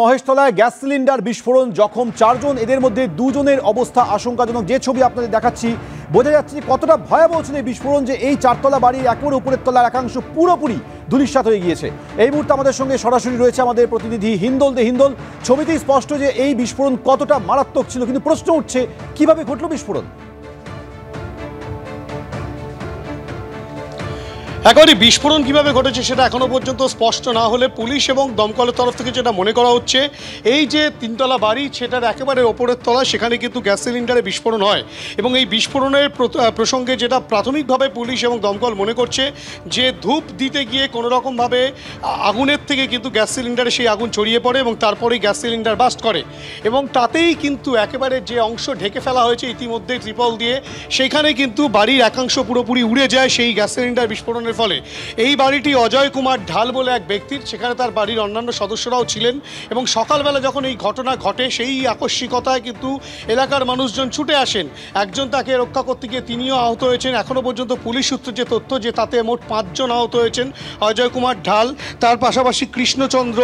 মহেশতলায় gas cylinder বিস্ফোরণ, জখম 4 জন, এদের মধ্যে 2 জনের অবস্থা আশঙ্কাজনক। যে ছবি আপনাদের দেখাচ্ছি বোঝা যাচ্ছে যে কতটা ভয়াবহ ছিল এই বিস্ফোরণ, যে এই 4 তলা বাড়ির একেবারে উপরের তলার একাংশ পুরোপুরি ধূলিসাৎ হয়ে গিয়েছে। এই মুহূর্তে আমাদের সঙ্গে সরাসরি রয়েছে আমাদের প্রতিনিধি হিন্দল দে। হিন্দল, ছবিতেই স্পষ্ট যে এই বিস্ফোরণ কতটা মারাত্মক ছিল, কিন্তু প্রশ্ন উঠছে কিভাবে ঘটল বিস্ফোরণ। একেবারে বিস্ফোরণ কিভাবে ঘটেছে সেটা এখনো পর্যন্ত স্পষ্ট না হলে পুলিশ এবং দমকলের তরফ থেকে যেটা মনে করা হচ্ছে, এই যে 3 তলা বাড়ি সেটার একেবারে ওপরের তলা, সেখানে কিন্তু গ্যাস সিলিন্ডারে বিস্ফোরণ হয় এবং এই বিস্ফোরণের প্রসঙ্গে যেটা প্রাথমিকভাবে পুলিশ এবং দমকল মনে করছে যে ধূপ দিতে গিয়ে কোনো রকমভাবে আগুনের থেকে কিন্তু গ্যাস সিলিন্ডারে সেই আগুন ছড়িয়ে পড়ে এবং তারপরেই গ্যাস সিলিন্ডার বাস্ট করে এবং তাতেই কিন্তু একেবারে যে অংশ ঢেকে ফেলা হয়েছে ইতিমধ্যে ত্রিপল দিয়ে, সেইখানে কিন্তু বাড়ির একাংশ পুরোপুরি উড়ে যায় সেই গ্যাস সিলিন্ডার বিস্ফোরণের ফলে। এই বাড়িটি অজয় কুমার ঢাল বলে এক ব্যক্তির, সেখানে তার বাড়ির অন্যান্য সদস্যরাও ছিলেন এবং সকালবেলা যখন এই ঘটনা ঘটে সেই আকস্মিকতায় কিন্তু এলাকার মানুষজন ছুটে আসেন। একজন তাকে রক্ষা করতে গিয়ে তিনিও আহত হয়েছেন। এখনও পর্যন্ত পুলিশ সূত্রে যে তথ্য, যে তাতে মোট 5 জন আহত হয়েছেন। অজয় কুমার ঢাল, তার পাশাপাশি কৃষ্ণচন্দ্র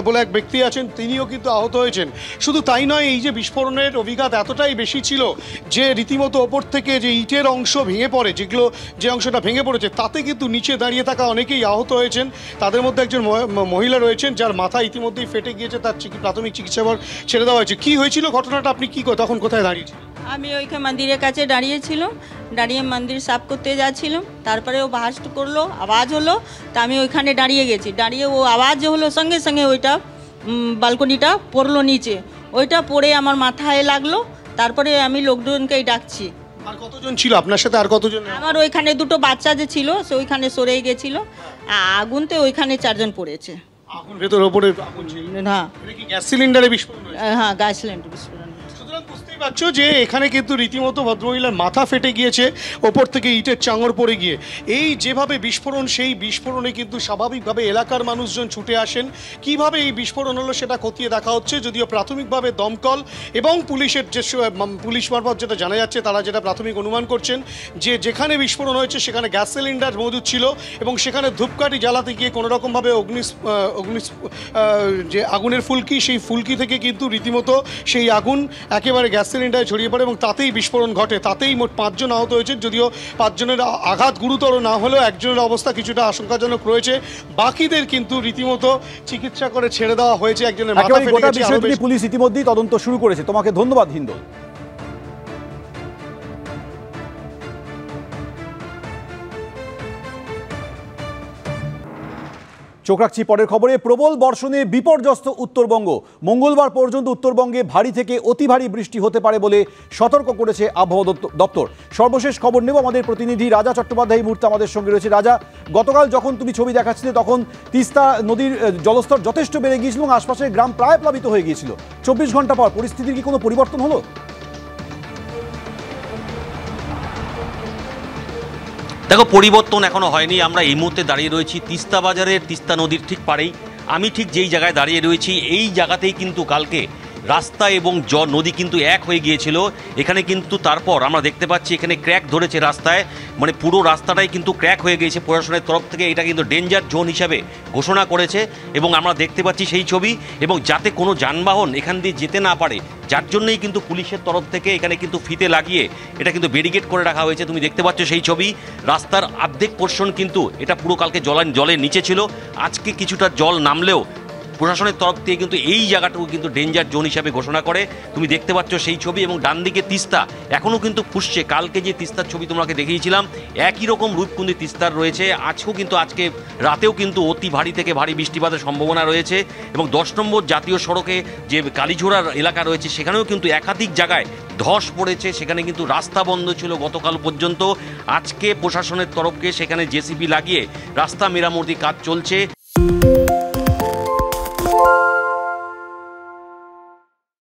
বলে এক ব্যক্তি আছেন, তিনিও কিন্তু আহত হয়েছেন। শুধু তাই নয়, এই যে বিস্ফোরণের অভিঘাত এতটাই বেশি ছিল যে রীতিমতো ওপর থেকে যে ইটের অংশ ভেঙে পড়ে, যে অংশটা ভেঙে পড়েছে তাতে কিন্তু নিচে দাঁড়িয়ে থাকা অনেকেই আহত হয়েছেন। তাদের মধ্যে একজন মহিলা রয়েছেন যার মাথা ইতিমধ্যেই ফেটে গিয়েছে, তার প্রাথমিক চিকিৎসা ছেড়ে দেওয়া হয়েছে। কি হয়েছিল ঘটনাটা, আপনি কি তখন কোথায় দাঁড়িয়েছিলেন? আমি ওইখানে মন্দিরের কাছে দাঁড়িয়েছিলাম, দাঁড়িয়ে মন্দির সাফ করতে যাচ্ছিলাম। তারপরে ও বাস্ট করলো, আওয়াজ হলো, তা আমি ওইখানে দাঁড়িয়ে গেছি। দাঁড়িয়ে ও আওয়াজ হলো সঙ্গে সঙ্গে ওইটা বালকনিটা পড়লো নিচে, ওইটা পড়ে আমার মাথায় লাগলো। তারপরে আমি লোকজনকেই ডাকছি। আর কতজন ছিল আপনার সাথে? আর কতজন? আমার ওইখানে 2টো বাচ্চা যে ছিল সে ওইখানে সরে গেছিল। আগুনতে ওইখানে 4 জন পড়েছে। আগুন ভেতর ওপরে আগুন ছিল? হ্যাঁ। এটা কি গ্যাস সিলিন্ডারে বিস্ফোরণ হয়েছে? হ্যাঁ, গ্যাস সিলিন্ডার বিস্ফোরণ। সুতরাং বুঝতেই পারছো যে এখানে কিন্তু রীতিমতো ভদ্রমহিলার মাথা ফেটে গিয়েছে ওপর থেকে ইটের চাঙড় পড়ে গিয়ে। এই যেভাবে বিস্ফোরণ, সেই বিস্ফোরণে কিন্তু স্বাভাবিকভাবে এলাকার মানুষজন ছুটে আসেন। কিভাবে এই বিস্ফোরণ হলো সেটা খতিয়ে দেখা হচ্ছে, যদিও প্রাথমিকভাবে দমকল এবং পুলিশের যে পুলিশ মারফত যেটা জানা যাচ্ছে, তারা যেটা প্রাথমিক অনুমান করছেন যে যেখানে বিস্ফোরণ হয়েছে সেখানে গ্যাস সিলিন্ডার মজুদ ছিল এবং সেখানে ধূপকাঠি জ্বালাতে গিয়ে কোনোরকমভাবে যে আগুনের ফুলকি, সেই ফুলকি থেকে কিন্তু রীতিমতো সেই আগুন একেবারে গ্যাস সিলিন্ডারে ছড়িয়ে পড়ে এবং তাতেই বিস্ফোরণ ঘটে। তাতেই মোট 5 জন আহত হয়েছে, যদিও 5 জনের আঘাত গুরুতর না হলেও একজনের অবস্থা কিছুটা আশঙ্কাজনক রয়েছে। বাকিদের কিন্তু রীতিমতো চিকিৎসা করে ছেড়ে দেওয়া হয়েছে। একজনের মাথা ফেটে গেছে। পুলিশ ইতিমধ্যেই তদন্ত শুরু করেছে। তোমাকে ধন্যবাদ হিন্দল। চোখ রাখছি পরের খবরে। প্রবল বর্ষণে বিপর্যস্ত উত্তরবঙ্গ। মঙ্গলবার পর্যন্ত উত্তরবঙ্গে ভারী থেকে অতি ভারী বৃষ্টি হতে পারে বলে সতর্ক করেছে আবহাওয়া দপ্তর। সর্বশেষ খবর নেব, আমাদের প্রতিনিধি রাজা চট্টোপাধ্যায় এই মুহূর্তে আমাদের সঙ্গে রয়েছে। রাজা, গতকাল যখন তুমি ছবি দেখাচ্ছিলে তখন তিস্তা নদীর জলস্তর যথেষ্ট বেড়ে গিয়েছিল এবং আশপাশের গ্রাম প্রায় প্লাবিত হয়ে গিয়েছিল। 24 ঘন্টা পর পরিস্থিতির কি কোনো পরিবর্তন হলো? দেখো, পরিবর্তন এখনো হয়নি। আমরা এই মুহূর্তে দাঁড়িয়ে রয়েছি তিস্তা বাজারের তিস্তা নদীর ঠিক পাড়েই। আমি ঠিক যেই জায়গায় দাঁড়িয়ে রয়েছি এই জায়গাতেই কিন্তু কালকে রাস্তা এবং নদী কিন্তু এক হয়ে গিয়েছিল। এখানে কিন্তু তারপর আমরা দেখতে পাচ্ছি এখানে ক্র্যাক ধরেছে রাস্তায়, মানে পুরো রাস্তাটাই কিন্তু ক্র্যাক হয়ে গিয়েছে। প্রশাসনের তরফ থেকে এটা কিন্তু ডেঞ্জার জোন হিসাবে ঘোষণা করেছে এবং আমরা দেখতে পাচ্ছি সেই ছবি, এবং যাতে কোনো যানবাহন এখান দিয়ে যেতে না পারে যার জন্যই কিন্তু পুলিশের তরফ থেকে এখানে কিন্তু ফিতে লাগিয়ে এটা কিন্তু ব্যারিকেড করে রাখা হয়েছে। তুমি দেখতে পাচ্ছ সেই ছবি, রাস্তার অর্ধেক পোর্শন কিন্তু এটা পুরো কালকে জলের নিচে ছিল। আজকে কিছুটা জল নামলেও প্রশাসনের তরফ থেকে কিন্তু এই জায়গাটুকু কিন্তু ডেঞ্জার জোন হিসাবে ঘোষণা করে। তুমি দেখতে পাচ্ছ সেই ছবি, এবং ডান দিকে তিস্তা এখনও কিন্তু ফুসছে। কালকে যে তিস্তার ছবি তোমাকে দেখিয়েছিলাম একই রকম রূপকুন্দি তিস্তার রয়েছে। আজকেও কিন্তু আজকে রাতেও কিন্তু অতি ভারী থেকে ভারী বৃষ্টিপাতের সম্ভাবনা রয়েছে এবং 10 নম্বর জাতীয় সড়কে যে কালীঝোড়ার এলাকা রয়েছে সেখানেও কিন্তু একাধিক জায়গায় ধস পড়েছে। সেখানে কিন্তু রাস্তা বন্ধ ছিল গতকাল পর্যন্ত। আজকে প্রশাসনের তরফকে সেখানে জেসিবি লাগিয়ে রাস্তা মেরামতির কাজ চলছে।